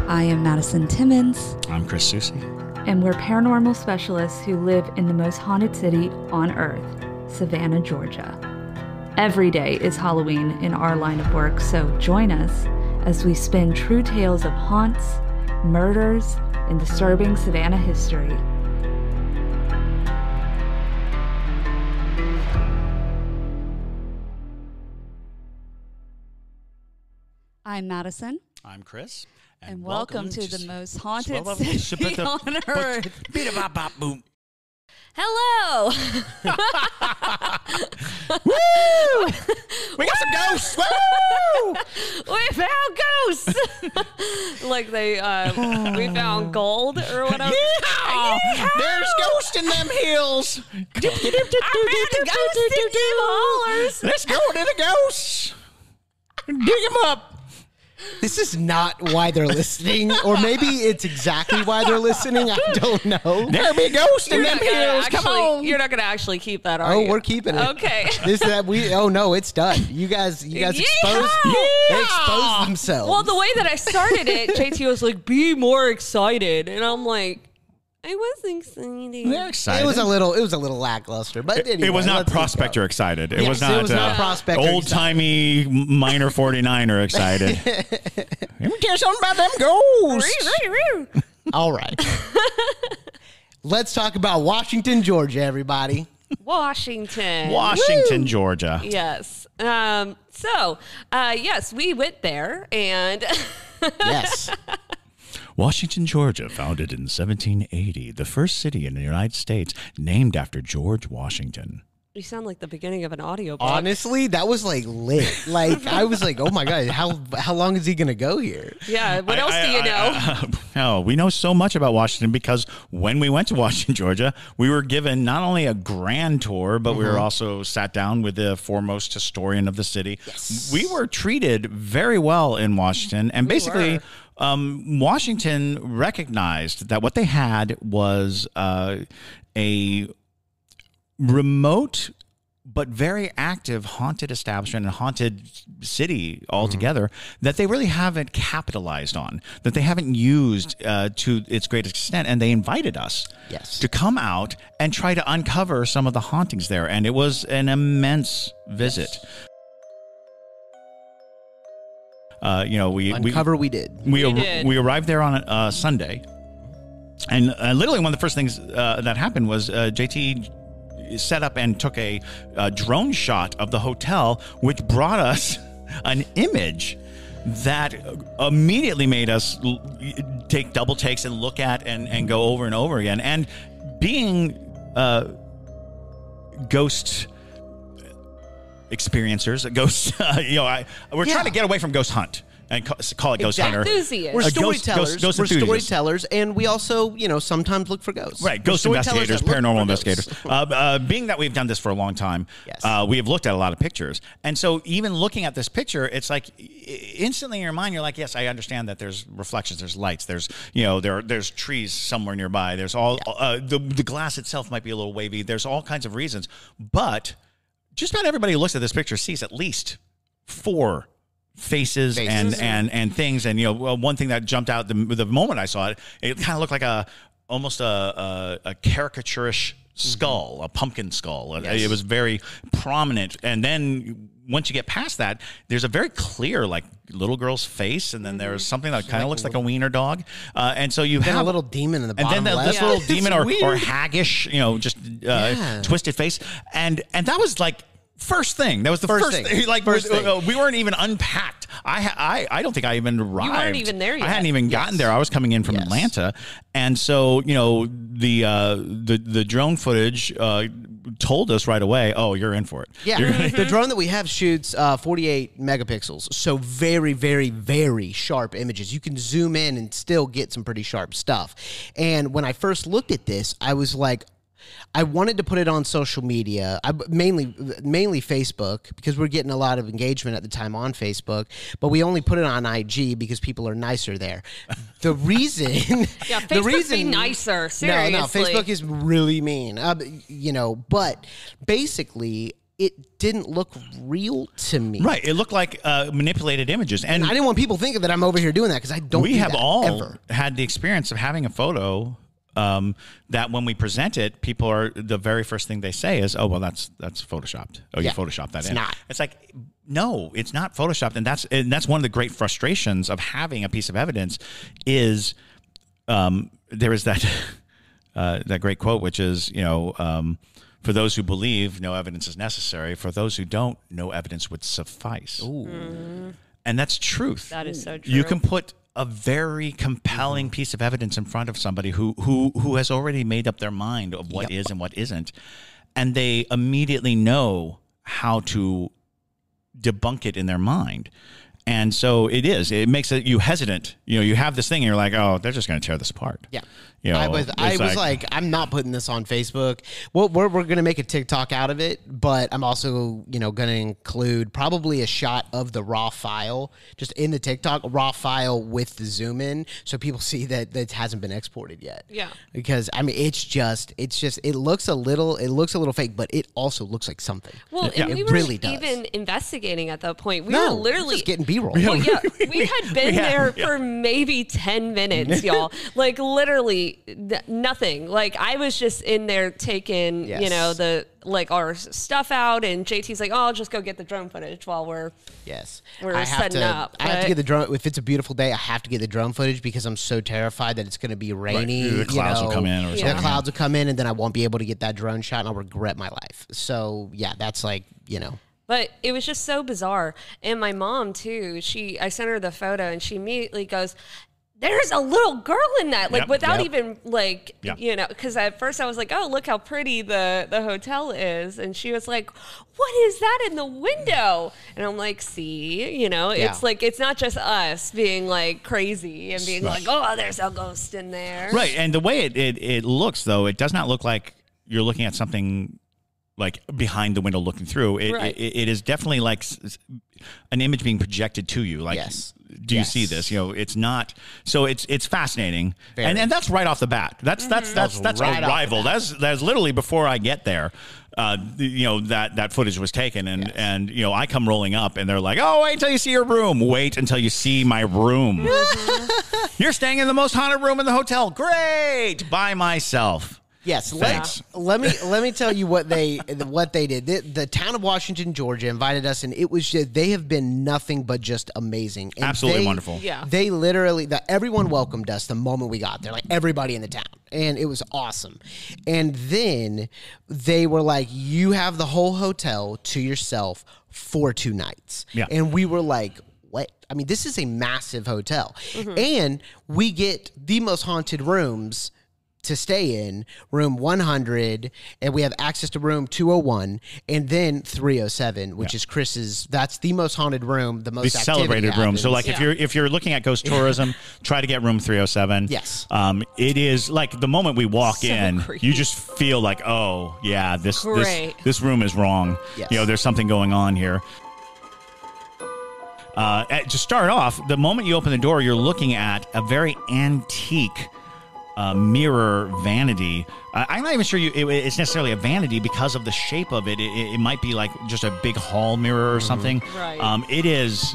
I am Madison Timmons. I'm Chris Susi. And we're paranormal specialists who live in the most haunted city on earth, Savannah, Georgia. Every day is Halloween in our line of work, so join us as we spin true tales of haunts, murders, and disturbing Savannah history. I'm Madison. I'm Chris. And welcome to the most haunted city on earth. Hello! Woo! We got some ghosts! Woo! We found ghosts! Like we found gold or whatever. Yeah! There's ghosts in them hills! I found the ghosts in them hollers! Let's go to the ghosts! Dig them up! This is not why they're listening, or maybe it's exactly why they're listening. I don't know. There be ghosts in them hills. Come on. You're not going to actually keep that, are you? Oh, we're keeping it. Okay. Oh no, it's done. You guys exposed. They exposed themselves. Well, the way that I started it, JT was like, "Be more excited," and I'm like, I was excited. They're excited. It was a little lackluster, but anyway, it was not prospector excited. It was not prospector old-timey minor 49er excited. Let me tell you something about them ghosts. All right. Let's talk about Washington, Georgia, everybody. Washington, Georgia. Yes. Yes, we went there, and Yes. Washington, Georgia, founded in 1780, the first city in the United States named after George Washington. You sound like the beginning of an audiobook. Honestly, that was like lit. Like I was like, oh my god, how long is he gonna go here? Yeah. What else do you know? We know so much about Washington because when we went to Washington, Georgia, we were given not only a grand tour, but we were also sat down with the foremost historian of the city. Yes. We were treated very well in Washington, and basically. Washington recognized that what they had was a remote but very active haunted establishment and haunted city altogether that they really haven't capitalized on, that they haven't used to its greatest extent. And they invited us to come out and try to uncover some of the hauntings there. And it was an immense visit. Yes. We did. We arrived there on a Sunday, and literally one of the first things that happened was JT set up and took a drone shot of the hotel, which brought us an image that immediately made us take double takes and look at and go over and over again. And being ghost experiencers, ghosts. We're trying to get away from ghost hunt and call it ghost hunter. We're storytellers. We're storytellers, and we also, sometimes look for ghosts. Right, ghost investigators, paranormal investigators. Being that we've done this for a long time, we have looked at a lot of pictures, and so even looking at this picture, it's like instantly in your mind, you're like, yes, I understand that there's reflections, there's lights, there's there's trees somewhere nearby, there's all the glass itself might be a little wavy. There's all kinds of reasons, but just about everybody who looks at this picture sees at least 4 faces. And things. And, one thing that jumped out the moment I saw it, it kind of looked like almost a caricaturish skull, a pumpkin skull. Yes. It was very prominent. And then once you get past that, there's a very clear, like, little girl's face, and then there's something that kind of looks like a wiener dog. And so you have a little demon in the bottom and then left. this little demon or haggish, just twisted face. And that was like first thing. That was the first thing. Like first thing. We weren't even unpacked. I don't think I even arrived. You weren't even there yet. I hadn't even gotten there. I was coming in from Atlanta, and so the drone footage told us right away, oh, you're in for it. Yeah, the drone that we have shoots 48 megapixels, so very, very, very sharp images. You can zoom in and still get some pretty sharp stuff. And when I first looked at this, I was like, I wanted to put it on social media, mainly Facebook, because we're getting a lot of engagement at the time on Facebook, but we only put it on IG because people are nicer there. The reason... yeah, Facebook be nicer, seriously. No, Facebook is really mean. But basically... it didn't look real to me. Right. It looked like manipulated images. And I didn't want people thinking that I'm over here doing that because I don't. We do have that, all ever. had the experience of having a photo that when we present it, people are the very first thing they say is, "Oh, well, that's photoshopped. Oh, you photoshopped that it's in." not. It's like, no, it's not photoshopped, and that's one of the great frustrations of having a piece of evidence is there is that that great quote, which is, for those who believe, no evidence is necessary. For those who don't, no evidence would suffice. Ooh. And that's truth. That is so true. You can put a very compelling piece of evidence in front of somebody who has already made up their mind of what is and what isn't, and they immediately know how to debunk it in their mind. And so it makes you hesitant. You have this thing and you're like, oh, they're just going to tear this apart. Yeah. I was like, I'm not putting this on Facebook. Well, we're going to make a TikTok out of it, but I'm also, going to include probably a shot of the raw file just in the TikTok, a raw file with the zoom in, so people see that it hasn't been exported yet. Yeah. Because it looks a little fake, but it also looks like something. Well, Yeah. and we It were really does. even investigating at that point. We No, were literally just getting B-roll. Well, yeah, we had been there for maybe 10 minutes, y'all. Like literally nothing. Like I was just in there taking, our stuff out, and JT's like, "Oh, I'll just go get the drone footage while we're setting up." I have to get the drone. If it's a beautiful day, I have to get the drone footage because I'm so terrified that it's going to be rainy. Right. The clouds will come in, or something. The clouds will come in, and then I won't be able to get that drone shot, and I'll regret my life. So yeah, that's like. But it was just so bizarre. And my mom too, I sent her the photo and she immediately goes, "There's a little girl in that," without even because at first I was like, "Oh, look how pretty the hotel is." And she was like, "What is that in the window?" And I'm like, "See, it's like, it's not just us being like crazy and being like, oh, there's a ghost in there." Right. And the way it looks, though, it does not look like you're looking at something like behind the window looking through. It is definitely like an image being projected to you. Like, do you see this? It's not. So it's fascinating, and that's right off the bat. That's right arrival. That's literally before I get there. That footage was taken, and I come rolling up, and they're like, "Oh, wait until you see your room. Wait until you see my room. You're staying in the most haunted room in the hotel. Great, by myself." Yes, let me tell you what they did. The town of Washington, Georgia, invited us, and it was just, they have been nothing but just amazing. And absolutely wonderful. Yeah, they literally everyone welcomed us the moment we got there, like everybody in the town, and it was awesome. And then they were like, "You have the whole hotel to yourself for 2 nights." Yeah, and we were like, "What?" I mean, this is a massive hotel, and we get the most haunted rooms to stay in, room 100, and we have access to room 201 and then 307, which is Chris's. That's the most haunted room, the most celebrated room. So like if you're looking at ghost tourism, try to get room 307. Yes. It is like the moment we walk in, creepy. you just feel like, oh yeah, this room is wrong. Yes. There's something going on here. To start off, the moment you open the door, you're looking at a very antique mirror vanity. I'm not even sure it's necessarily a vanity because of the shape of it. It might be like just a big hall mirror or something. Right. It is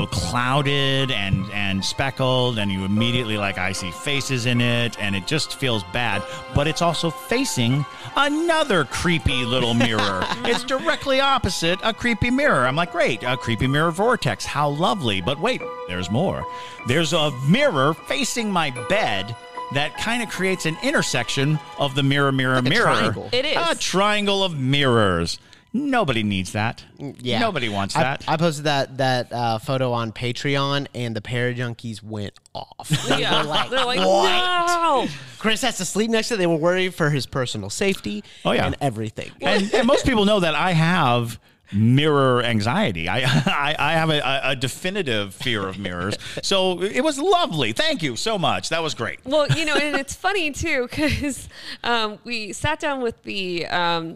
clouded and speckled, and you immediately I see faces in it, and it just feels bad. But it's also facing another creepy little mirror. It's directly opposite a creepy mirror. I'm like, great, a creepy mirror vortex. How lovely. But wait, there's more. There's a mirror facing my bed that kind of creates an intersection of the mirror. Triangle. It is a triangle of mirrors. Nobody needs that. Yeah, nobody wants that. I posted that photo on Patreon, and the Parajunkies went off. They're like, what? No! Chris has to sleep next to it. They were worried for his personal safety. And everything. And most people know that I have mirror anxiety. I have a definitive fear of mirrors. So it was lovely. Thank you so much. That was great. Well, and it's funny too, because we sat down with the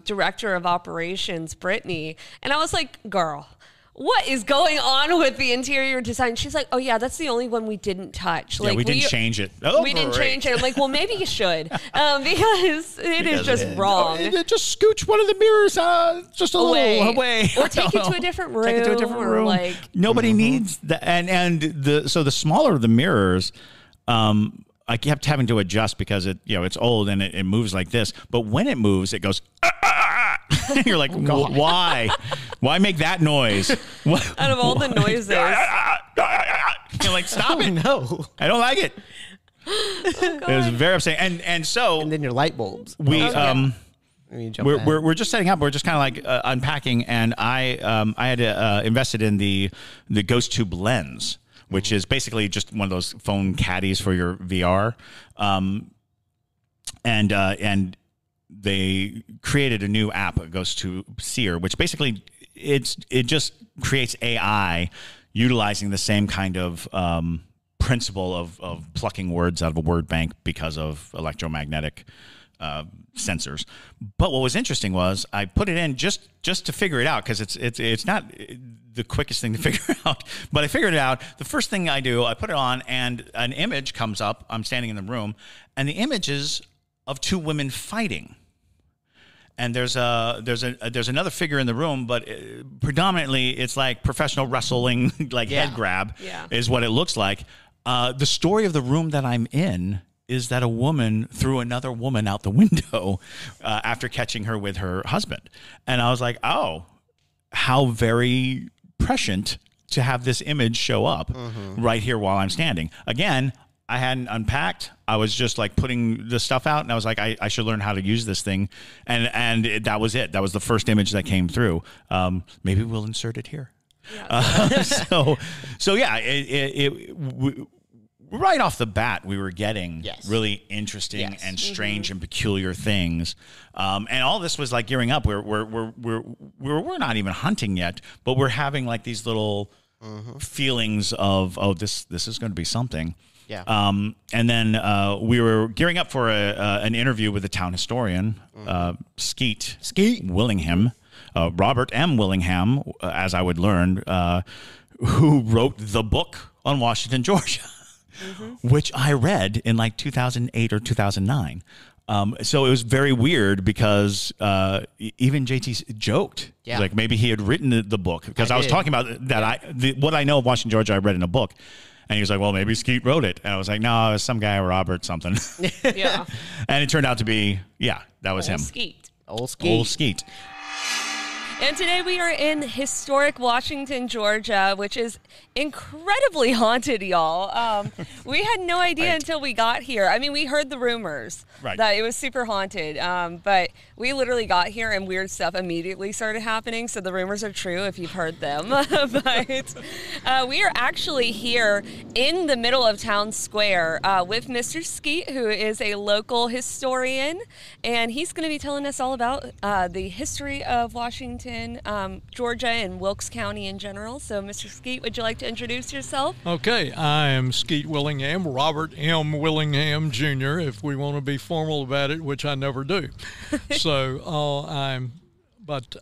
director of operations, Brittany, and I was like, "Girl, what is going on with the interior design? She's like, oh yeah, that's the only one we didn't touch. Like, we didn't change it. Oh, we didn't change it. I'm like, well, maybe you should, because it is just wrong. Just scooch one of the mirrors just a little away, or take it to a different room. Take it to a different room. Like, nobody needs that. And the smaller the mirrors, I kept having to adjust because it's old and it moves like this. But when it moves, it goes. You're like, why? Why make that noise? Out of all the noises. You're like, stop it. No. I don't like it. It was very upsetting. And so. And then your light bulbs. We're just setting up. We're just kind of like unpacking. And I had invested in the Ghost Tube lens, which is basically just one of those phone caddies for your VR. And they created a new app, Ghost Tube Seer, which basically it just creates AI utilizing the same kind of principle of plucking words out of a word bank because of electromagnetic sensors. But what was interesting was I put it in just to figure it out, because it's not the quickest thing to figure out, but I figured it out. The first thing I do, I put it on and an image comes up. I'm standing in the room and the image is of two women fighting. And there's another figure in the room, but predominantly it's like professional wrestling, like head grab is what it looks like. The story of the room that I'm in is that a woman threw another woman out the window after catching her with her husband. And I was like, oh, how very prescient to have this image show up right here while I'm standing. Again, I hadn't unpacked. I was just like putting the stuff out, and I was like, I should learn how to use this thing. And that was it. That was the first image that came through. Maybe we'll insert it here. Yeah. So yeah, right off the bat, we were getting really interesting and strange and peculiar things. And all this was like gearing up. We're not even hunting yet, but we're having like these little feelings of, oh, this is going to be something. Yeah. And then we were gearing up for an interview with the town historian, Skeet Willingham, Robert M. Willingham, as I would learn, who wrote the book on Washington, Georgia, which I read in like 2008 or 2009. So it was very weird because even JT joked, like maybe he had written the book, because I was talking about that. What I know of Washington, Georgia, I read in a book. And he was like, well, maybe Skeet wrote it. And I was like, no, it was some guy, Robert something. Yeah. And it turned out to be, that was him. Old Skeet. And today we are in historic Washington, Georgia, which is incredibly haunted, y'all. We had no idea until we got here. I mean, we heard the rumors that it was super haunted, but we literally got here and weird stuff immediately started happening. So the rumors are true if you've heard them. But we are actually here in the middle of Town Square with Mr. Skeet, who is a local historian, and he's going to be telling us all about the history of Washington, Georgia, and Wilkes County in general. So, Mr. Skeet, would you like to introduce yourself? Okay, I am Skeet Willingham, Robert M. Willingham, Jr., if we want to be formal about it, which I never do. So,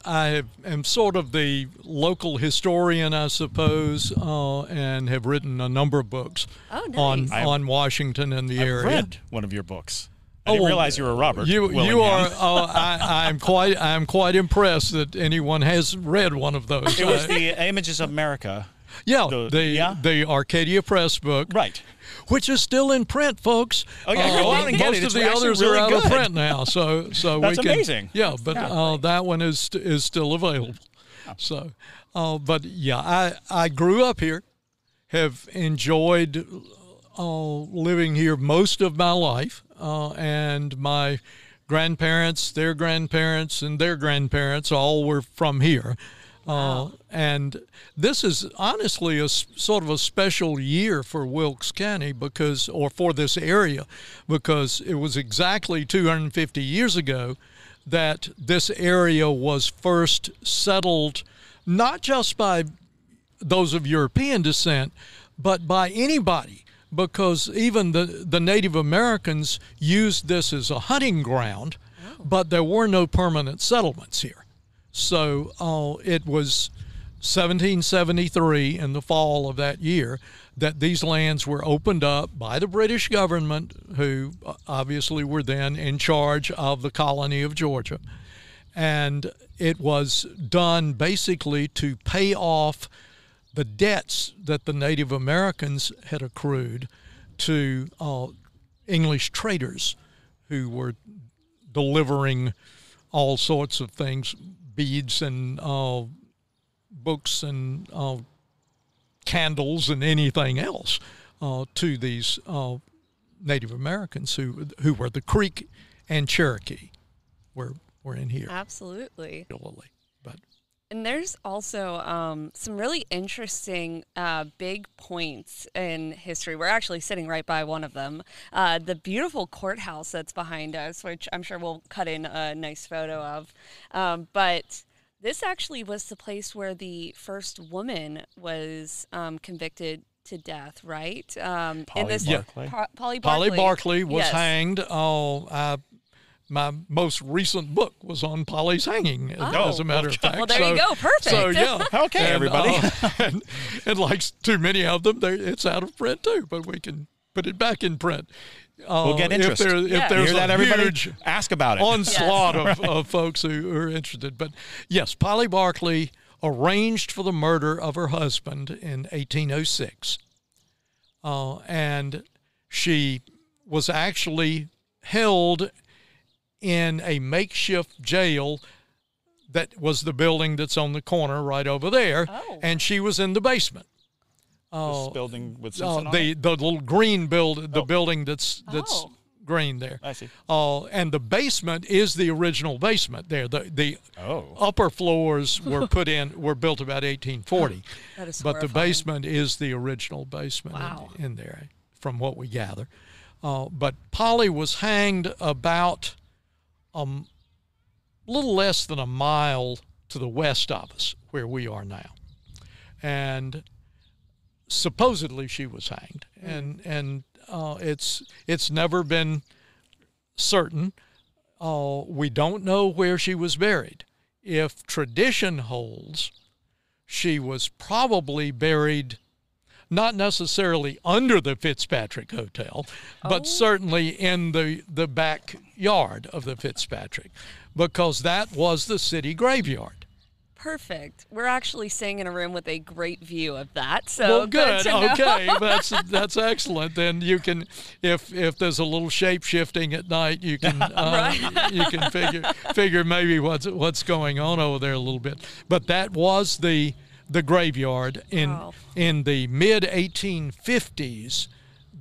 I am sort of the local historian, I suppose, and have written a number of books on Washington and the area. I've read one of your books. I didn't realize you were Robert. You are. I'm quite impressed that anyone has read one of those. It was the Images of America. Yeah, the Arcadia Press book, right? Which is still in print, folks. Oh yeah, go out and get it. Most of the others are out of print now, so that's amazing. Yeah, but that one is still available. So, but yeah, I grew up here, have enjoyed living here most of my life. And my grandparents, their grandparents, and their grandparents all were from here. And this is honestly a sort of a special year for Wilkes County for this area, because it was exactly 250 years ago that this area was first settled, not just by those of European descent, but by anybody. Because even the Native Americans used this as a hunting ground, but there were no permanent settlements here. So it was 1773, in the fall of that year, that these lands were opened up by the British government, who obviously were then in charge of the colony of Georgia. And it was done basically to pay off the debts that the Native Americans had accrued to English traders who were delivering all sorts of things, beads and books and candles and anything else to these Native Americans who were the Creek and Cherokee were in here. Absolutely. But And there's also some really interesting big points in history. We're actually sitting right by one of them. The beautiful courthouse that's behind us, which I'm sure we'll cut in a nice photo of. But this actually was the place where the first woman was convicted to death, right? Polly Barclay. Polly Barclay. Polly Barclay was Yes. hanged. My most recent book was on Polly's hanging, as a matter of fact. Well, there you go. Perfect. So, yeah. Okay, everybody. And like too many of them, it's out of print too, but we can put it back in print. We'll get interest. If there's Hear that, a everybody? huge Ask about it. onslaught of folks who are interested. But yes, Polly Barclay arranged for the murder of her husband in 1806. And she was actually held in a makeshift jail that was the building that's on the corner right over there. Oh. And she was in the basement. This building with Simpson on the it? little green building, the building that's Oh. green there. I see. And the basement is the original basement there. The Oh. upper floors were built about 1840. That is But the horrifying. basement is the original basement Wow. in there, from what we gather. But Polly was hanged about a little less than a mile to the west of us, where we are now. And supposedly she was hanged, and it's never been certain. We don't know where she was buried. If tradition holds, she was probably buried not necessarily under the Fitzpatrick Hotel, but certainly in the backyard of the Fitzpatrick, because that was the city graveyard. Perfect. We're actually staying in a room with a great view of that. So Well, good. to know. Okay, that's excellent. Then you can, if there's a little shape shifting at night, you can you can figure maybe what's going on over there a little bit. But that was the graveyard in the mid 1850s.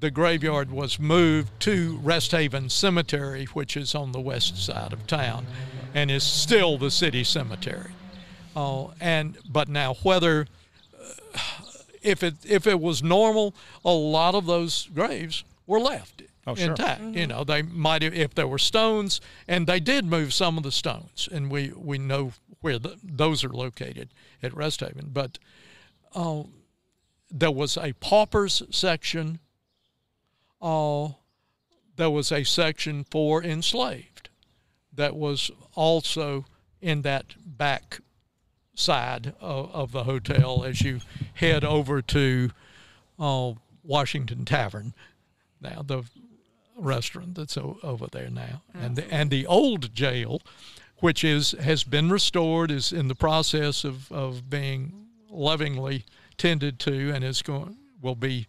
The graveyard was moved to Rest Haven Cemetery, which is on the west side of town, and is still the city cemetery. But now whether if it was normal, a lot of those graves were left intact. Mm-hmm. You know, they might have, if there were stones, and they did move some of the stones, and we know where those are located at Rest Haven. But there was a paupers section. There was a section for enslaved that was also in that back side of the hotel as you head over to Washington Tavern, now the restaurant that's over there now. And the old jail, which has been restored, is in the process of being lovingly tended to, and will be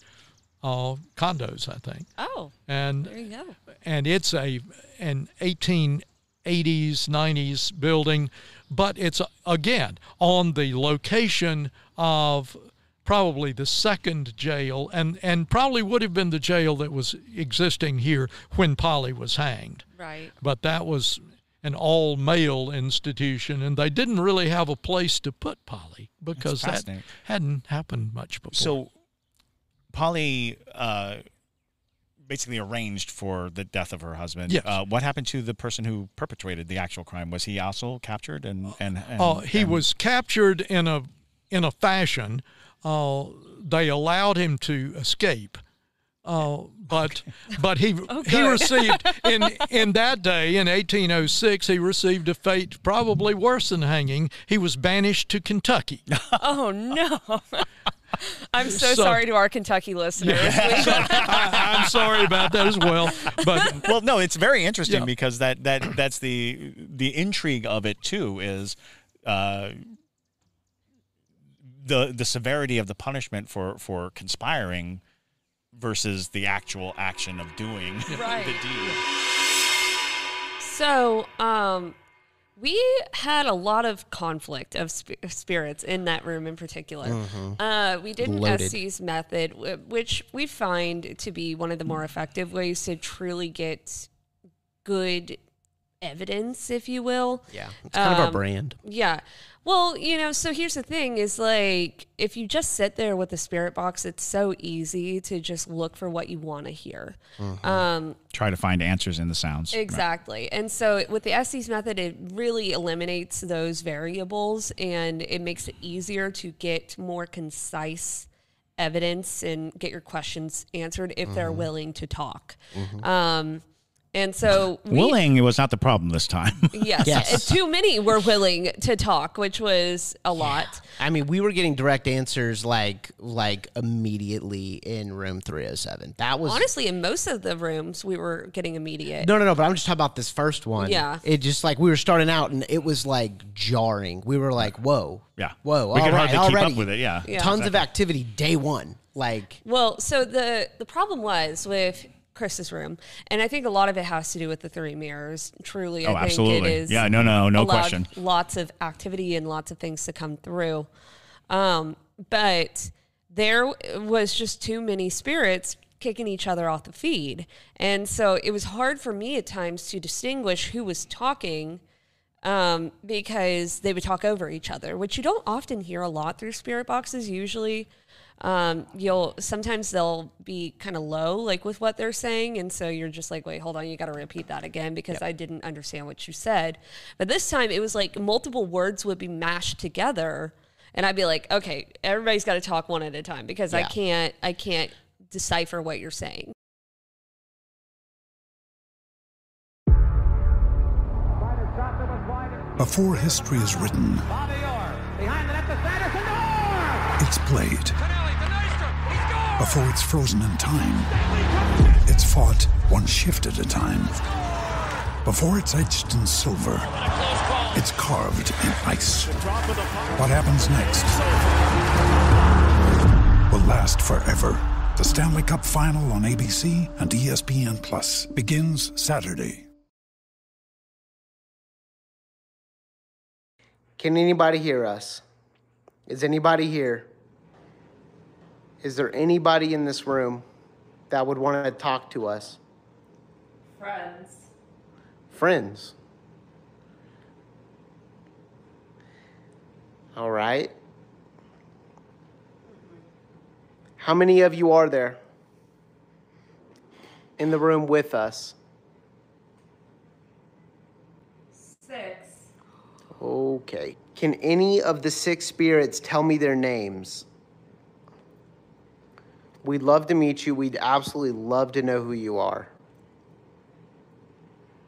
condos, I think. Oh, And there you go. And it's an 1880s, 90s building, but it's, again, on the location of probably the second jail, and probably would have been the jail that was existing here when Polly was hanged. Right. But that was an all-male institution, and they didn't really have a place to put Polly because that hadn't happened much before. So Polly basically arranged for the death of her husband. Yes. What happened to the person who perpetrated the actual crime? Was he also captured? He was captured in a fashion. They allowed him to escape, But he received in that day in 1806 he received a fate probably worse than hanging. He was banished to Kentucky. Oh no. I'm so sorry to our Kentucky listeners. Yeah. I'm sorry about that as well. But well, no, it's very interesting because that's the intrigue of it too is the severity of the punishment for conspiring versus the actual action of doing the deed. So, we had a lot of conflict of spirits in that room in particular. Mm-hmm. We did an Estes method, which we find to be one of the more effective ways to truly get good evidence, if you will. Yeah, it's kind of our brand. Yeah. Well, so here's the thing is like, if you just sit there with the spirit box, it's so easy to just look for what you want to hear. Mm-hmm. Try to find answers in the sounds. Exactly. Right. And so with the Estes method, it really eliminates those variables and it makes it easier to get more concise evidence and get your questions answered if they're willing to talk. Mm-hmm. And so willing was not the problem this time. Yes. Too many were willing to talk, which was a lot. I mean, we were getting direct answers like immediately in room 307. That was honestly in most of the rooms we were getting immediate. No, but I'm just talking about this first one. Yeah. It just like we were starting out and it was like jarring. We were like, whoa. Yeah. Whoa. We could hardly keep up with it. Yeah. Tons of activity day one. Well, so the problem was with Chris's room, and I think a lot of it has to do with the three mirrors. Truly, I think absolutely. It is. Yeah, no question. Lots of activity and lots of things to come through, but there was just too many spirits kicking each other off the feed, and so it was hard for me at times to distinguish who was talking. Because they would talk over each other, which you don't often hear a lot through spirit boxes. Usually, sometimes they'll be kind of low, like with what they're saying. And so you're just like, wait, hold on. You got to repeat that again because I didn't understand what you said. But this time it was like multiple words would be mashed together. And I'd be like, okay, everybody's got to talk one at a time because I can't decipher what you're saying. Before history is written, it's played. Before it's frozen in time, it's fought one shift at a time. Before it's etched in silver, it's carved in ice. What happens next will last forever. The Stanley Cup Final on ABC and ESPN Plus begins Saturday. Can anybody hear us? Is anybody here? Is there anybody in this room that would want to talk to us? Friends. All right. How many of you are there in the room with us? 6. Okay. Can any of the 6 spirits tell me their names? We'd love to meet you. We'd absolutely love to know who you are.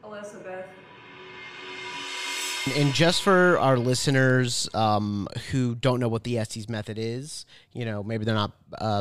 Elizabeth. And just for our listeners who don't know what the Estes method is, maybe they're not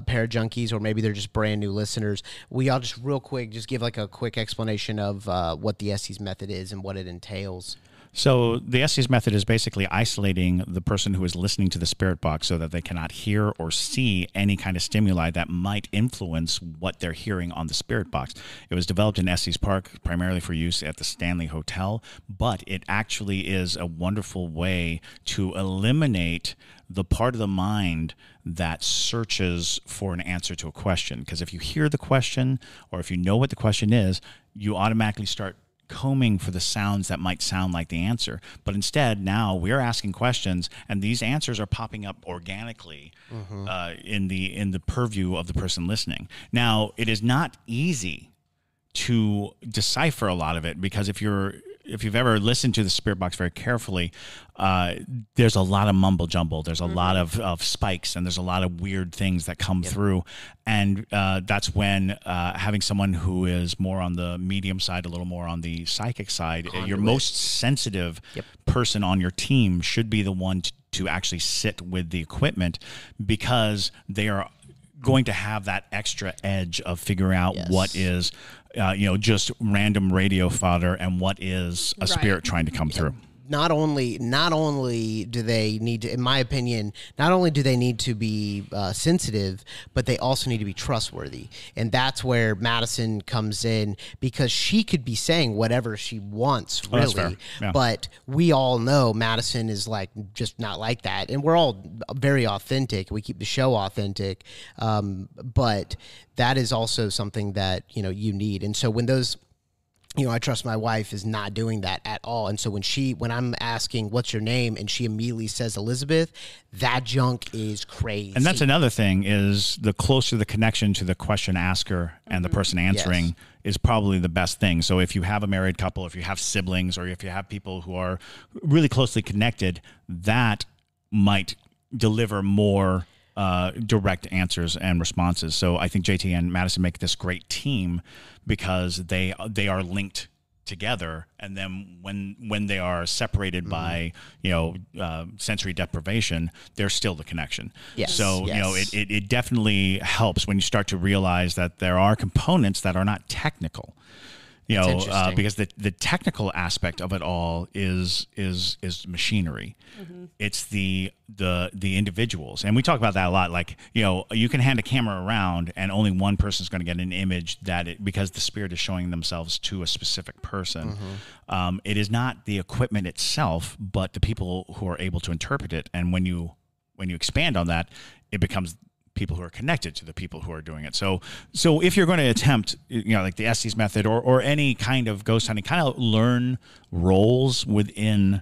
para-junkies or maybe they're just brand new listeners, we all just real quick just give like a quick explanation of what the Estes method is and what it entails. So the Estes method is basically isolating the person who is listening to the spirit box so that they cannot hear or see any kind of stimuli that might influence what they're hearing on the spirit box. It was developed in Estes Park primarily for use at the Stanley Hotel, but it actually is a wonderful way to eliminate the part of the mind that searches for an answer to a question. Because if you hear the question or if you know what the question is, you automatically start combing for the sounds that might sound like the answer. But instead, now we're asking questions, and these answers are popping up organically in the purview of the person listening. Now, it is not easy to decipher a lot of it because if you're if you've ever listened to the spirit box very carefully, there's a lot of mumble jumble. There's a lot of spikes, and there's a lot of weird things that come through. And that's when having someone who is more on the medium side, a little more on the psychic side, your most sensitive person on your team should be the one to actually sit with the equipment, because they are going to have that extra edge of figuring out what is, just random radio fodder and what is a spirit trying to come through. Not only do they need to, in my opinion, not only do they need to be sensitive, but they also need to be trustworthy. And that's where Madison comes in, because she could be saying whatever she wants, really. That's fair. Yeah. But we all know Madison is just not like that. And we're all very authentic. We keep the show authentic. But that is also something that, you need. And so when those... I trust my wife is not doing that at all. And so when I'm asking, what's your name? And she immediately says Elizabeth, that junk is crazy. And that's another thing, is the closer the connection to the question asker and the person answering is probably the best thing. So if you have a married couple, if you have siblings, or if you have people who are really closely connected, that might deliver more direct answers and responses. So I think JT and Madison make this great team, because they are linked together, and then when they are separated by sensory deprivation, there's still the connection. Yes. So it definitely helps when you start to realize that there are components that are not technical. Because the technical aspect of it all is machinery. It's the individuals, and we talk about that a lot. Like, you can hand a camera around, and only one person is going to get an image because the spirit is showing themselves to a specific person. It is not the equipment itself, but the people who are able to interpret it. And when you expand on that, it becomes people who are connected to the people who are doing it. So if you're going to attempt, like the Estes method or any kind of ghost hunting, kind of learn roles within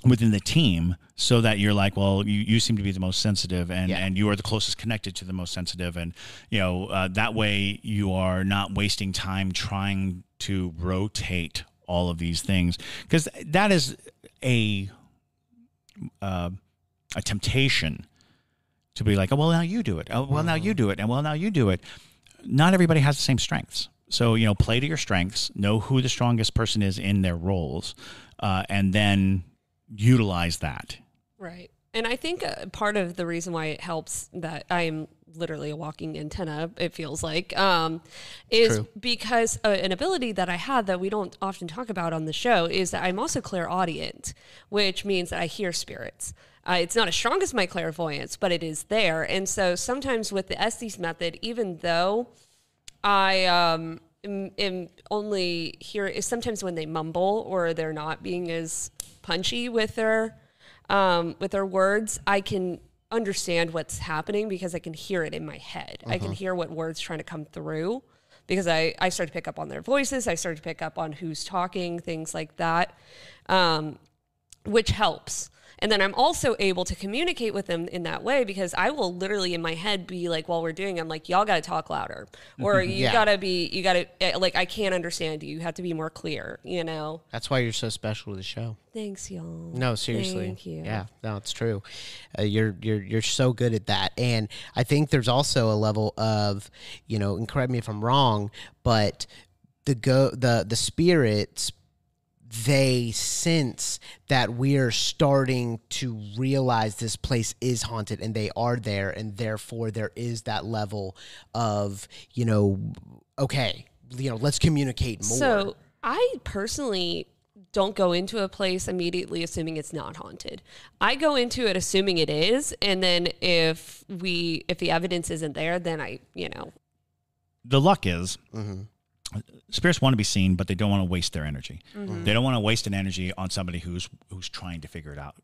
within the team, so that you're like, well, you seem to be the most sensitive, and you are the closest connected to the most sensitive. And, that way you are not wasting time trying to rotate all of these things, because that is a temptation to be like, oh, well, now you do it. Oh, well, now you do it. And well, now you do it. Not everybody has the same strengths. So, play to your strengths, know who the strongest person is in their roles, and then utilize that. Right. And I think part of the reason why it helps that I am literally a walking antenna, it feels like, is True. Because an ability that I have that we don't often talk about on the show is that I'm also clairaudient, which means that I hear spirits. It's not as strong as my clairvoyance, but it is there. And so sometimes with the Estes method, even though I am only here, sometimes when they mumble or they're not being as punchy with their words, I can understand what's happening because I can hear it in my head. I can hear what words trying to come through because I start to pick up on their voices. I start to pick up on who's talking, things like that, which helps. And then I'm also able to communicate with them in that way because I will literally in my head be like, while we're doing, I'm like, y'all got to talk louder or you got to, like, I can't understand you. You have to be more clear, That's why you're so special to the show. Thanks, y'all. No, seriously. Thank you. Yeah, no, it's true. You're so good at that. And I think there's also a level of, and correct me if I'm wrong, but the spirits, they sense that we're starting to realize this place is haunted and they are there, and therefore there is that level of, okay, let's communicate more. So I personally don't go into a place immediately assuming it's not haunted. I go into it assuming it is, and then if the evidence isn't there, then The luck is... spirits want to be seen, but they don't want to waste their energy. They don't want to waste an energy on somebody who's trying to figure it out.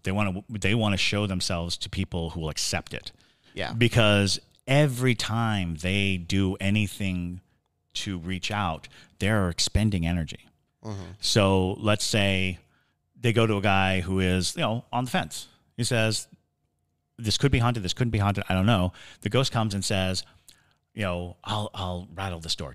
They want to show themselves to people who will accept it. Yeah. Because every time they do anything to reach out, they're expending energy. So let's say they go to a guy who is, on the fence. He says, this could be haunted, this couldn't be haunted, I don't know. The ghost comes and says, I'll rattle this door.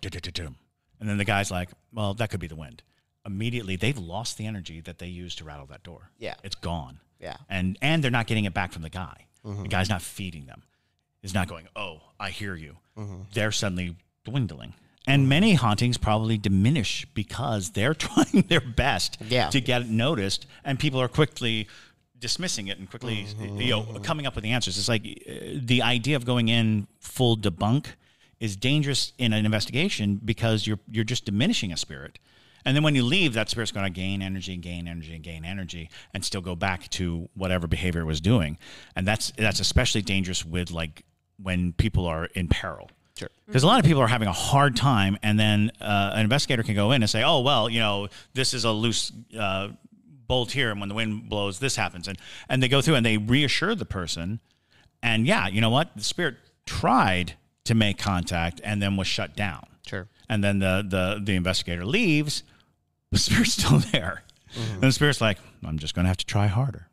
And then the guy's like, well, that could be the wind. Immediately, they've lost the energy that they used to rattle that door. Yeah. It's gone. Yeah. And they're not getting it back from the guy. The guy's not feeding them. He's not going, oh, I hear you. They're suddenly dwindling. And many hauntings probably diminish because they're trying their best to get it noticed, and people are quickly dismissing it and quickly coming up with the answers. It's like the idea of going in full debunk is dangerous in an investigation because you're just diminishing a spirit. And then when you leave, that spirit's going to gain energy and gain energy and gain energy and still go back to whatever behavior it was doing. And that's especially dangerous with like when people are in peril. Sure. Because a lot of people are having a hard time, and then an investigator can go in and say, oh, well, this is a loose bolt here, and when the wind blows, this happens. And they go through and they reassure the person. And yeah, you know what? The spirit tried to make contact and then was shut down. Sure. And then the investigator leaves, the spirit's still there. And the spirit's like, I'm just going to have to try harder.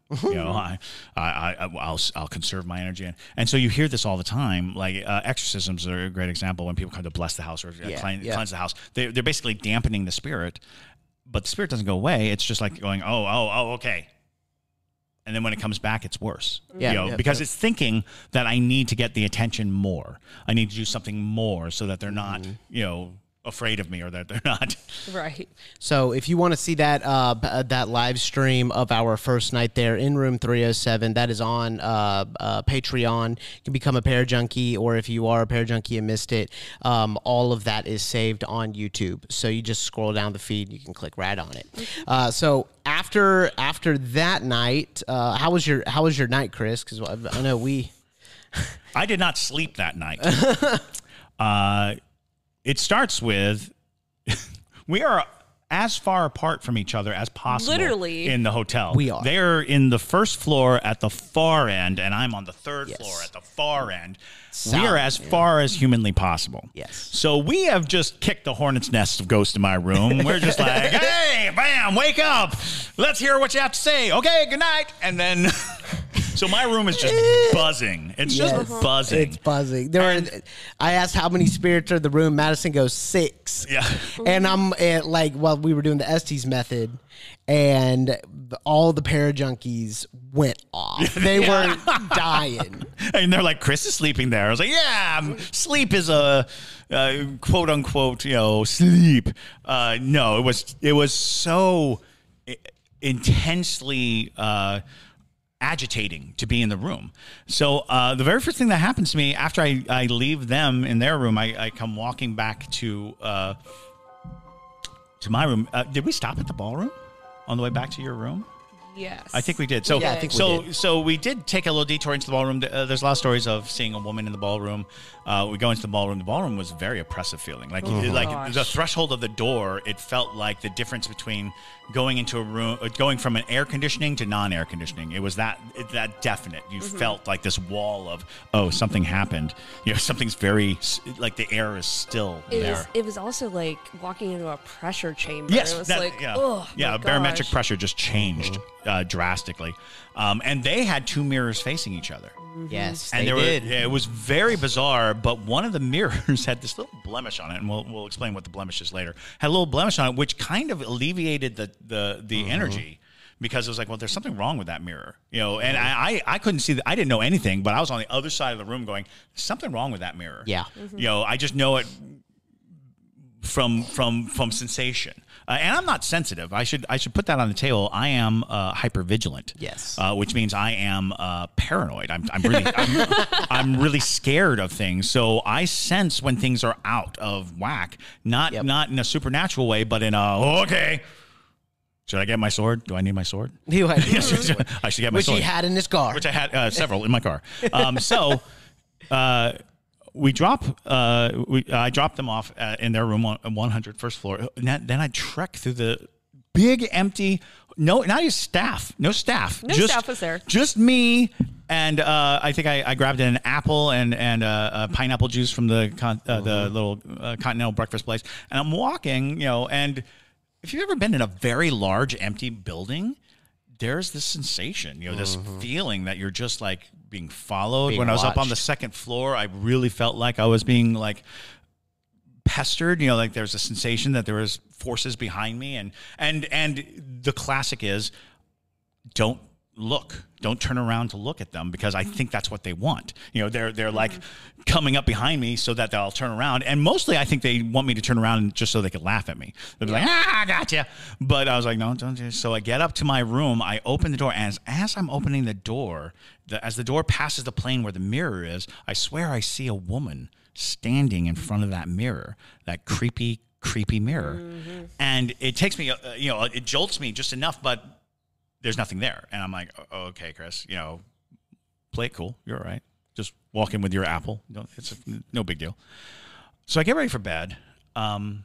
I'll conserve my energy. And so you hear this all the time. Like exorcisms are a great example when people come to bless the house or cleanse the house. They're basically dampening the spirit, but the spirit doesn't go away. It's just like going, oh, okay. And then when it comes back, it's worse. Because it's thinking that I need to get the attention more. I need to do something more so that they're not, afraid of me or that they're not. Right. So if you want to see that that live stream of our first night there in room 307, that is on Patreon. You can become a Parajunkie, or if you are a Parajunkie and missed it, all of that is saved on YouTube. So you just scroll down the feed, you can click right on it. So after that night, how was your night, Chris? Because I know I did not sleep that night. It starts with we are as far apart from each other as possible. Literally. In the hotel. We are. They're in the first floor at the far end, and I'm on the third floor at the far end. We are as far as humanly possible. Yes. So we have just kicked the hornet's nest of ghosts in my room. We're just like, hey, bam, wake up. Let's hear what you have to say. Okay, good night. And then... So my room is just buzzing. It's just buzzing. It's buzzing. I asked how many spirits are in the room. Madison goes 6. Yeah. And I'm we were doing the Estes method, and all the Parajunkies went off. They were dying. And they're like, Chris is sleeping there. I was like, yeah, sleep is a quote unquote, sleep. No, it was so intensely agitating to be in the room. So the very first thing that happens to me after I leave them in their room, I come walking back to my room. Did we stop at the ballroom on the way back to your room? Yes. I think we did. So, I think we did. So we did take a little detour into the ballroom. There's a lot of stories of seeing a woman in the ballroom. We go into the ballroom. The ballroom was very oppressive feeling. Like the threshold of the door, it felt like the difference between going into a room, going from an air conditioning to non-air conditioning. It was that definite. You felt like this wall of, something happened. Something's very, like the air is still there. It was also like walking into a pressure chamber. Yes. It was barometric pressure just changed drastically. And they had 2 mirrors facing each other. Yes, and they did. It was very bizarre, but one of the mirrors had this little blemish on it, and we'll explain what the blemish is later. Had a little blemish on it, which kind of alleviated the energy, because it was like, well, there's something wrong with that mirror, And I couldn't see I didn't know anything, but I was on the other side of the room going, there's something wrong with that mirror. Yeah, I just know it from sensation. And I'm not sensitive. I should put that on the table. I am hypervigilant. Yes. Which means I am paranoid. I'm really scared of things. So I sense when things are out of whack, not in a supernatural way, but in a okay. Should I get my sword? Do I need my sword? I should get my sword. Which he had in his car. Which I had several in my car. I dropped them off in their room on 100 first floor. And then I trek through the big empty, not even staff, no staff. Staff was there. Just me. And I think I grabbed an apple and pineapple juice from the little continental breakfast place. And I'm walking, and if you've ever been in a very large empty building, there's this sensation, this feeling that you're just like being followed. When I was up on the second floor, I really felt like I was being like pestered, you know, like there's a sensation that there was forces behind me, and the classic is don't turn around to look at them, because I think that's what they want. You know, they're like coming up behind me so that they'll turn around, and mostly I think they want me to turn around just so they could laugh at me. They'll be like, I gotcha. But I was like, no, don't do. So I get up to my room, I open the door, and as I'm opening the door, as the door passes the plane where the mirror is, I swear I see a woman standing in front of that mirror, that creepy mirror. And it takes me, you know, it jolts me just enough, but there's nothing there. And I'm like, okay, Chris, you know, play it cool. You're all right. Just walk in with your apple. It's no big deal. So I get ready for bed. I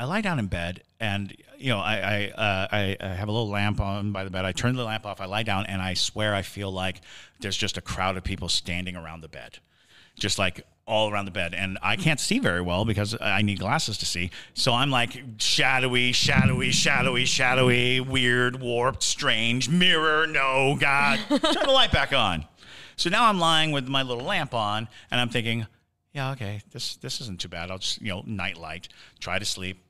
lie down in bed, and, you know, I have a little lamp on by the bed. I turn the lamp off. I lie down, and I swear I feel like there's just a crowd of people standing around the bed. Just like all around the bed. And I can't see very well because I need glasses to see. So I'm like shadowy, weird, warped, strange, mirror, no, God. Turn the light back on. So now I'm lying with my little lamp on, and I'm thinking, yeah, okay, this isn't too bad. I'll just, you know, night light, try to sleep.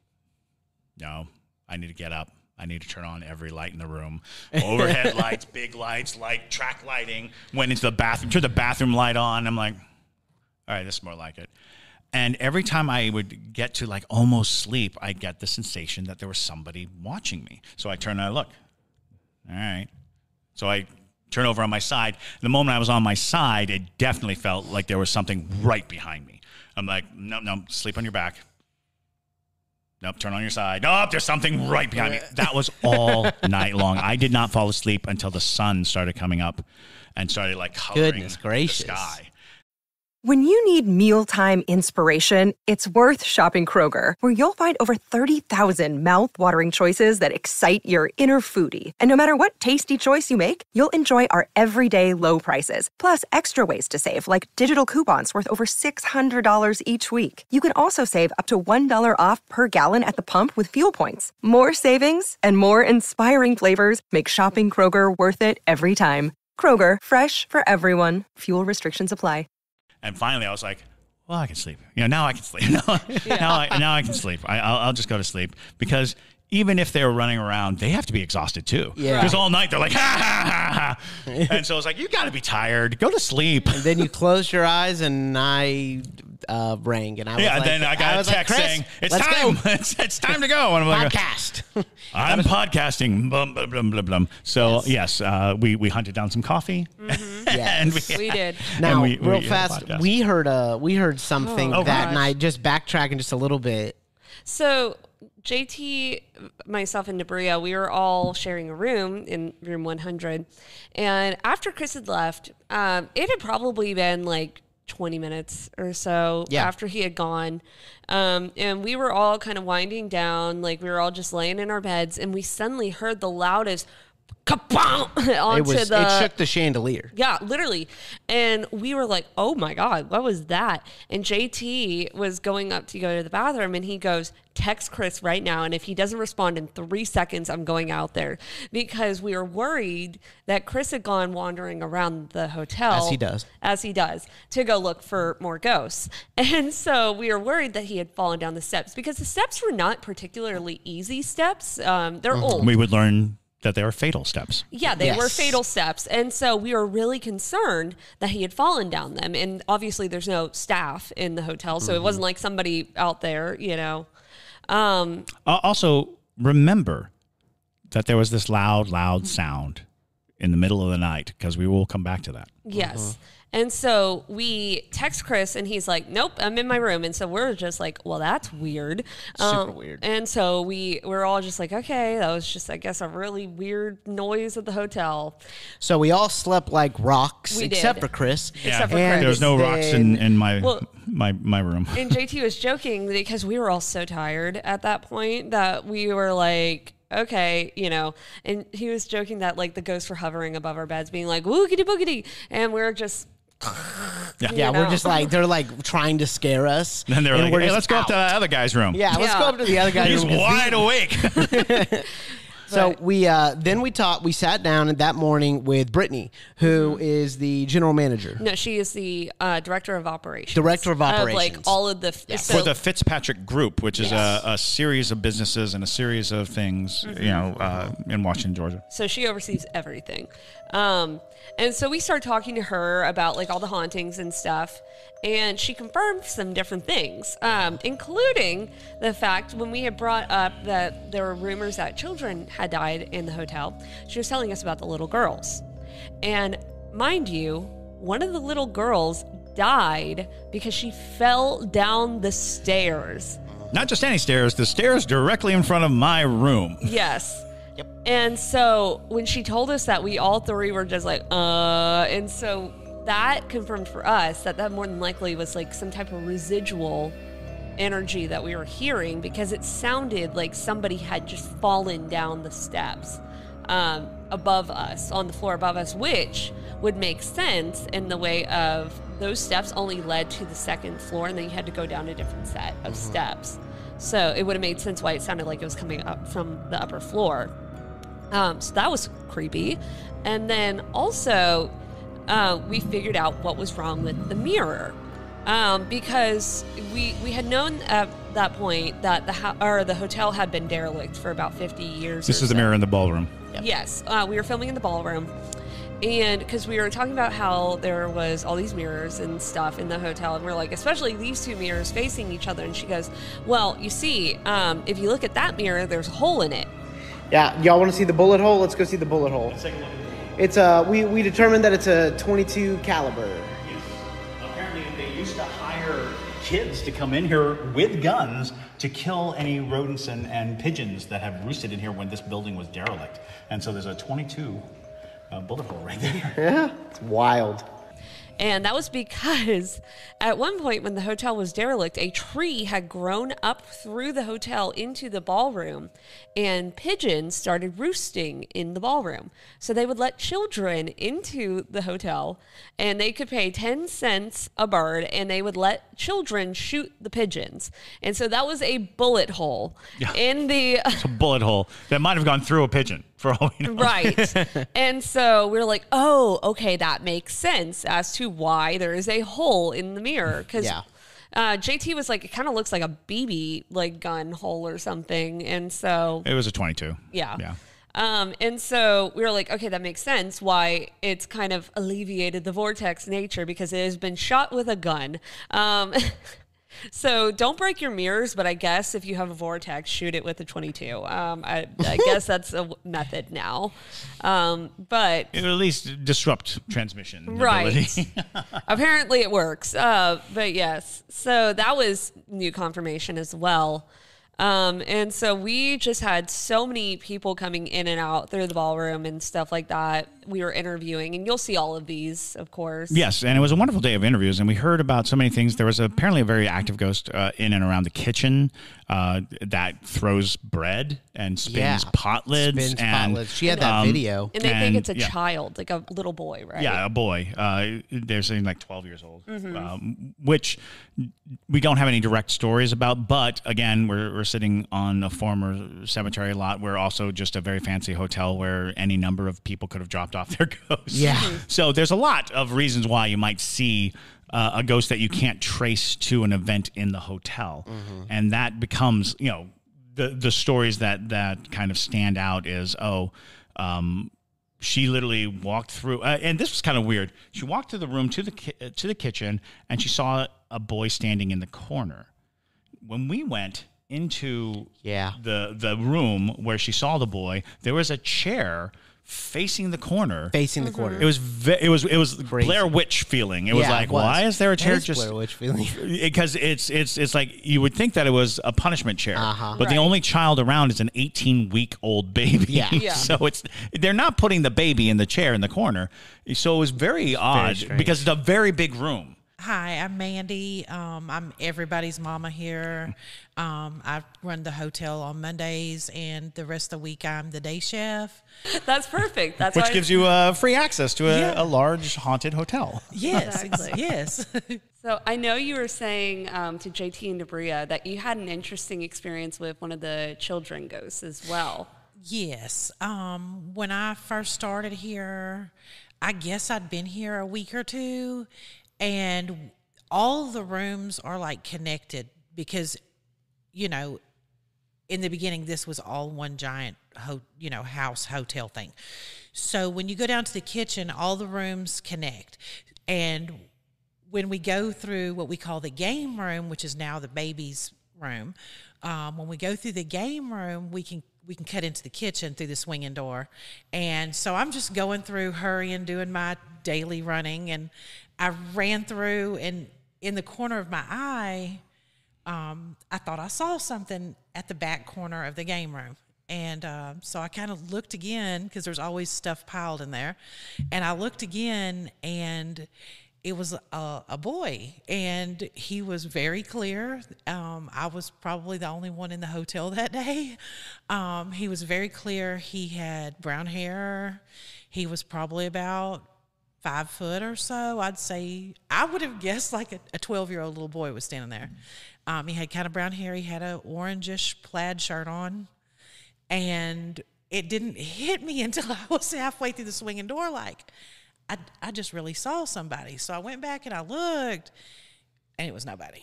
No, I need to get up. I need to turn on every light in the room. Overhead lights, big lights, track lighting. Went into the bathroom, turned the bathroom light on. I'm like, all right, this is more like it. And every time I would get to like almost sleep, I'd get the sensation that there was somebody watching me. So I turn and I look. All right. So I turn over on my side. The moment I was on my side, it definitely felt like there was something right behind me. I'm like, no, sleep on your back. Nope, turn on your side. Nope, there's something right behind me. That was all night long. I did not fall asleep until the sun started coming up and started like coloring the sky. When you need mealtime inspiration, it's worth shopping Kroger, where you'll find over 30,000 mouth-watering choices that excite your inner foodie. And no matter what tasty choice you make, you'll enjoy our everyday low prices, plus extra ways to save, like digital coupons worth over $600 each week. You can also save up to $1 off per gallon at the pump with fuel points. More savings and more inspiring flavors make shopping Kroger worth it every time. Kroger, fresh for everyone. Fuel restrictions apply. And finally, I was like, well, I can sleep. You know, now I can sleep. Now I can sleep. I'll just go to sleep. Because even if they're running around, they have to be exhausted too. Yeah. Because all night they're like, ha, ha, ha, ha. And so I was like, you got to be tired. Go to sleep. And then you close your eyes, and I rang. And I was like, then I got a text saying, it's time. It's time to go. And I'm podcast. Like, I'm podcasting. Blum, blum, blum, blum, blum. So, yes, we hunted down some coffee. Mm-hmm. Yes. we did. Now, real fast, we heard something that night, just backtracking just a little bit. So JT, myself, and Debria, we were all sharing a room in room 100. And after Chris had left, it had probably been like 20 minutes or so after he had gone. And we were all kind of winding down, like we were all just laying in our beds, and we suddenly heard the loudest it shook the chandelier. Yeah, literally. And we were like, oh my God, what was that? And JT was going up to go to the bathroom, and he goes, text Chris right now, and if he doesn't respond in 3 seconds, I'm going out there. Because we were worried that Chris had gone wandering around the hotel. As he does, to go look for more ghosts. And so we were worried that he had fallen down the steps, because the steps were not particularly easy steps. They're old. We would learn that they were fatal steps. Yeah, they were fatal steps. And so we were really concerned that he had fallen down them. And obviously there's no staff in the hotel, so it wasn't like somebody out there, you know. Also, remember that there was this loud sound in the middle of the night, because we will come back to that. Yes. And so we text Chris, and he's like, nope, I'm in my room. And so we're just like, well, that's weird. Super weird. And so we're all just like, okay, that was just, I guess, a really weird noise at the hotel. So we all slept like rocks, except for Chris. Yeah. Except for Chris. There was no rocks in my room. And JT was joking because we were all so tired at that point that we were like, okay, you know, and he was joking that like the ghosts were hovering above our beds being like, woogity boogity. And we're just... we're just like, they're like trying to scare us. And they're like, hey, let's go up to the other guy's room. Yeah, let's go up to the other guy's room. He's wide awake. So we sat down that morning with Brittany, who is the general manager. No, she is the director of operations. Like all of the for the Fitzpatrick Group, which is a series of businesses and a series of things, in Washington, Georgia. So she oversees everything. And so we started talking to her about like all the hauntings and stuff, and she confirmed some different things, including the fact when we had brought up that there were rumors that children had died in the hotel, she was telling us about the little girls. And mind you, one of the little girls died because she fell down the stairs. Not just any stairs, the stairs directly in front of my room. Yes. Yep. And so when she told us that, we all three were just like, and so that confirmed for us that more than likely was like some type of residual energy that we were hearing, because it sounded like somebody had just fallen down the steps above us, on the floor above us, which would make sense in the way of those steps only led to the second floor, and then you had to go down a different set of steps. So it would have made sense why it sounded like it was coming up from the upper floor. So that was creepy. And then also, we figured out what was wrong with the mirror. Because we had known at that point that the hotel had been derelict for about 50 years. This is the mirror in the ballroom. Yep. Yes. We were filming in the ballroom. And because we were talking about how there was all these mirrors and stuff in the hotel, and we're like, especially these two mirrors facing each other. And she goes, well, you see, if you look at that mirror, there's a hole in it. Yeah, y'all want to see the bullet hole? Let's go see the bullet hole. Let's take a look at it. It's we determined that it's a .22 caliber. Yes. Apparently, they used to hire kids to come in here with guns to kill any rodents and pigeons that have roosted in here when this building was derelict. And so there's a .22 bullet hole right there. Yeah, it's wild. And that was because at one point when the hotel was derelict, a tree had grown up through the hotel into the ballroom, and pigeons started roosting in the ballroom. So they would let children into the hotel, and they could pay 10 cents a bird, and they would let children shoot the pigeons. And so that was a bullet hole in the... It's a bullet hole that might have gone through a pigeon. For all we know. Right. And so we were like, oh, okay, that makes sense as to why there is a hole in the mirror. Because JT was like, it kind of looks like a BB like gun hole or something. And so it was a .22. Yeah. And so we were like, okay, that makes sense why it's kind of alleviated the vortex nature, because it has been shot with a gun. So don't break your mirrors, but I guess if you have a vortex, shoot it with a .22. I guess that's a method now. But it'll at least disrupt transmission. Right. Apparently it works. But yes, so that was new confirmation as well. And so we just had so many people coming in and out through the ballroom and stuff like that. We were interviewing, and you'll see all of these, of course. Yes, and it was a wonderful day of interviews, and we heard about so many things. There was apparently a very active ghost in and around the kitchen that throws bread and spins pot lids. She had that video. And they think it's a child, like a little boy, right? Yeah, a boy. They're saying like 12 years old, which we don't have any direct stories about. But again, we're sitting on a former cemetery lot. We're also just a very fancy hotel where any number of people could have dropped off their ghosts. Yeah. So there's a lot of reasons why you might see a ghost that you can't trace to an event in the hotel. And that becomes, the stories that kind of stand out is, she literally walked through, and this was kind of weird. She walked through the room to the kitchen, and she saw a boy standing in the corner. When we went into the room where she saw the boy, there was a chair facing the corner. It was Blair Witch feeling. It was like, why is there a chair just Blair Witch feeling? Because it's like you would think that it was a punishment chair, but the only child around is an 18-week-old baby. So they're not putting the baby in the chair in the corner. So it was very odd because it's a very big room. Hi, I'm Mandy. I'm everybody's mama here. I run the hotel on Mondays, and the rest of the week I'm the day chef. That's perfect. Which gives you free access to a large haunted hotel. Yes, exactly. Yes. So I know you were saying to JT and Debria that you had an interesting experience with one of the children ghosts as well. Yes. When I first started here, I guess I'd been here a week or two, and all the rooms are like connected because, you know, in the beginning, this was all one giant, house hotel thing. So when you go down to the kitchen, all the rooms connect. And when we go through what we call the game room, which is now the baby's room, when we go through the game room, we can cut into the kitchen through the swinging door. And so I'm just going through, hurrying, doing my daily running. And I ran through, and in the corner of my eye, I thought I saw something at the back corner of the game room. And so I kind of looked again, because there's always stuff piled in there. And I looked again, and it was a boy, and he was very clear. I was probably the only one in the hotel that day. He was very clear. He had brown hair. He was probably about 5 foot or so. I'd say, I would have guessed like a 12-year-old little boy was standing there. He had kind of brown hair. He had a orangish plaid shirt on. And it didn't hit me until I was halfway through the swinging door, like, I just really saw somebody. So I went back and I looked, and it was nobody.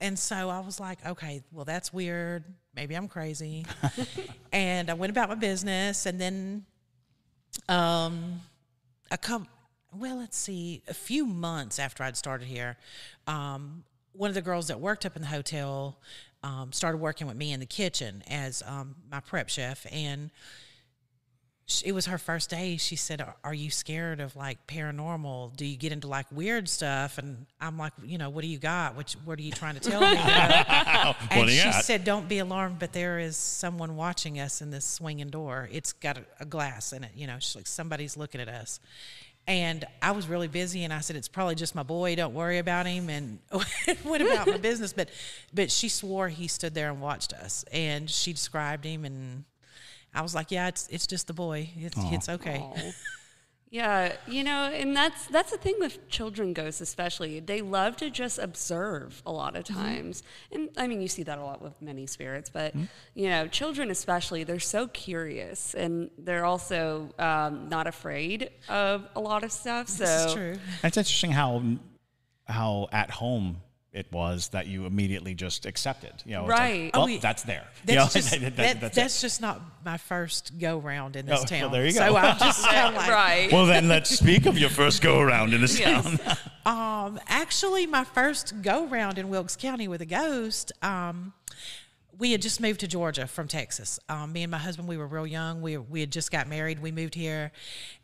And so I was like, okay, well, that's weird. Maybe I'm crazy. And I went about my business. And then a few months after I'd started here, one of the girls that worked up in the hotel started working with me in the kitchen as my prep chef. And it was her first day. She said, are you scared of like paranormal? Do you get into like weird stuff? And I'm like, what do you got? What are you trying to tell me? And she said, don't be alarmed, but there is someone watching us in this swinging door. It's got a glass in it. She's like, somebody's looking at us. And I was really busy, and I said, it's probably just my boy. Don't worry about him. And went about my business. But she swore he stood there and watched us. And she described him, and I was like, yeah, it's just the boy. It's okay. Yeah, and that's the thing with children ghosts especially. They love to just observe a lot of times. And, I mean, you see that a lot with many spirits. But, children especially, they're so curious. And they're also not afraid of a lot of stuff. So this is true. It's interesting how at home it was that you immediately just accepted. Right. Like, that's there. That's just not my first go round in this town. Well, there you go. So I'm just kind of like, right. Well, then let's speak of your first go around in this town. Actually, my first go round in Wilkes County with a ghost. We had just moved to Georgia from Texas. Me and my husband, we were real young. We had just got married. We moved here,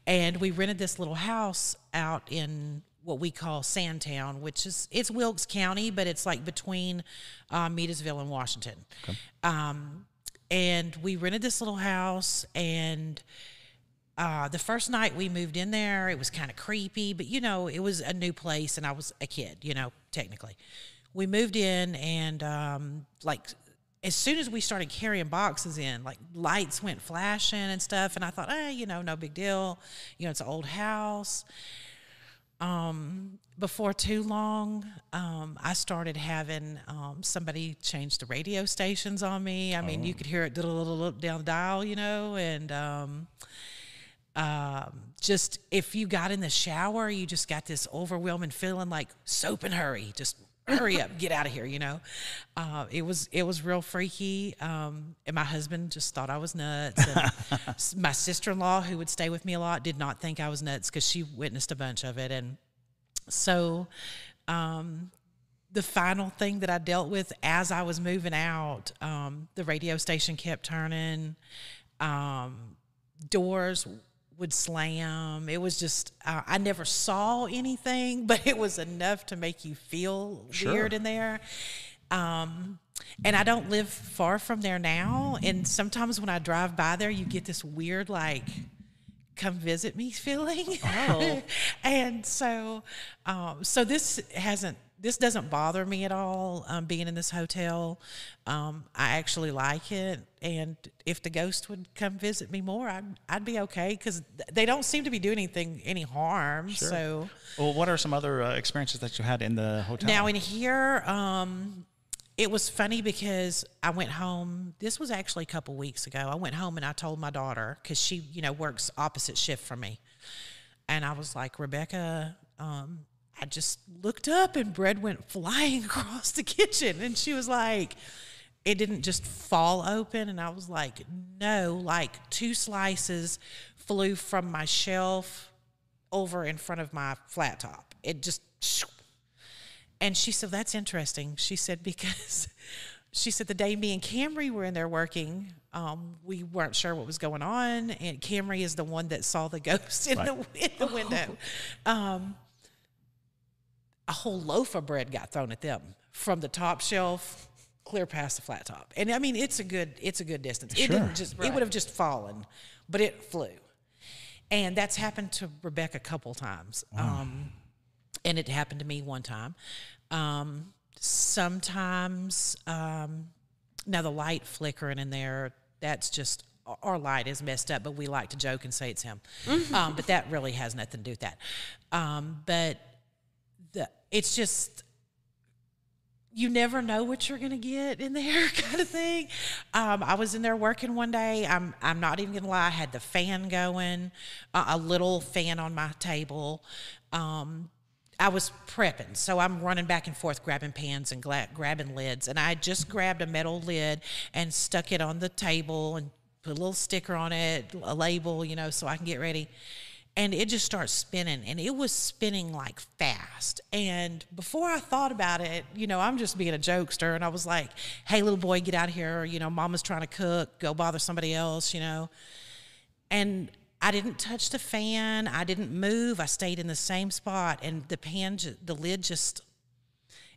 and we rented this little house out in what we call Sandtown, which it's Wilkes County, but it's like between Meadville and Washington. Okay. And we rented this little house, and the first night we moved in there, it was kind of creepy, but it was a new place, and I was a kid, technically. We moved in, and as soon as we started carrying boxes in, like lights went flashing and stuff, and I thought, no big deal. It's an old house. Before too long, I started having somebody change the radio stations on me. I mean, you could hear it down the dial, and just if you got in the shower, you just got this overwhelming feeling like soap and hurry, just hurry up, get out of here, It was real freaky, and my husband just thought I was nuts. And my sister-in-law, who would stay with me a lot, did not think I was nuts because she witnessed a bunch of it. And so the final thing that I dealt with as I was moving out, the radio station kept turning, doors would slam. It was just, I never saw anything, but it was enough to make you feel weird in there. And I don't live far from there now. And sometimes when I drive by there, you get this weird, like, come visit me feeling. Oh. And so, this doesn't bother me at all, being in this hotel. I actually like it. And if the ghost would come visit me more, I'd be okay, because they don't seem to be doing any harm. Sure. So, well, what are some other experiences that you had in the hotel? Now in here, it was funny because I went home. This was actually a couple weeks ago. I went home and I told my daughter, because she, works opposite shift from me. And I was like, Rebecca, I just looked up and bread went flying across the kitchen. And she was like, it didn't just fall open. And I was like, no, like 2 slices flew from my shelf over in front of my flat top. It just, and she said, that's interesting. She said, because she said the day me and Camry were in there working, we weren't sure what was going on. And Camry is the one that saw the ghost in the window. A whole loaf of bread got thrown at them from the top shelf clear past the flat top. And I mean, it's a good distance. It didn't just, it would have just fallen, but it flew. And that's happened to Rebecca a couple times. And it happened to me one time. Sometimes, now the light flickering in there, that's just, our light is messed up, but we like to joke and say it's him. But that really has nothing to do with that. But it's just, you never know what you're going to get in there kind of thing. I was in there working one day. I'm not even going to lie. I had the fan going, a little fan on my table. I was prepping, so I'm running back and forth grabbing pans and grabbing lids. And I just grabbed a metal lid and stuck it on the table and put a little sticker on it, a label, so I can get ready. And it just starts spinning, and it was spinning like fast. And before I thought about it, I'm just being a jokester, and I was like, hey, little boy, get out of here. Mama's trying to cook. Go bother somebody else, And I didn't touch the fan. I didn't move. I stayed in the same spot, and the lid just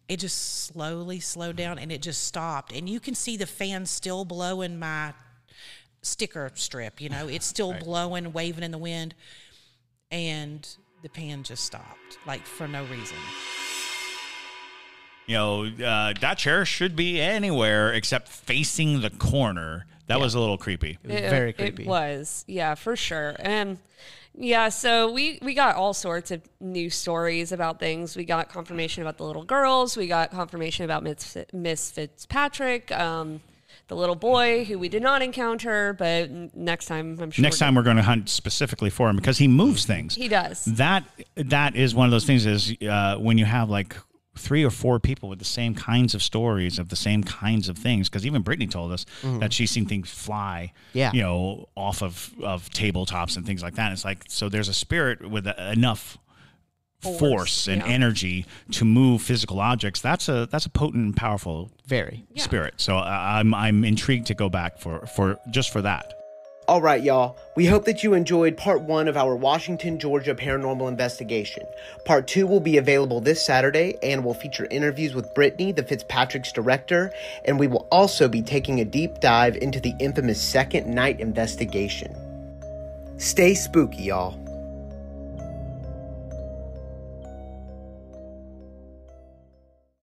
slowly slowed down, and it just stopped. And you can see the fan still blowing my sticker strip, it's still blowing, waving in the wind. And the pan just stopped, like for no reason. That chair should be anywhere except facing the corner. That was a little creepy. It was very creepy. It was, yeah, for sure. And yeah, so we got all sorts of new stories about things. We got confirmation about the little girls. We got confirmation about Miss Fitzpatrick. The little boy who we did not encounter, but next time I'm sure. Next time we're going to hunt specifically for him because he moves things. He does. That is one of those things is when you have like 3 or 4 people with the same kinds of stories of the same kinds of things. Because even Brittany told us that she's seen things fly, off of tabletops and things like that. And it's like, so there's a spirit with enough force and energy to move physical objects. That's a potent and powerful spirit. So I'm intrigued to go back for just for that. All right, y'all. We hope that you enjoyed part 1 of our Washington, Georgia paranormal investigation. Part 2 will be available this Saturday and will feature interviews with Brittany, the Fitzpatrick's director, and we will also be taking a deep dive into the infamous second night investigation. Stay spooky, y'all.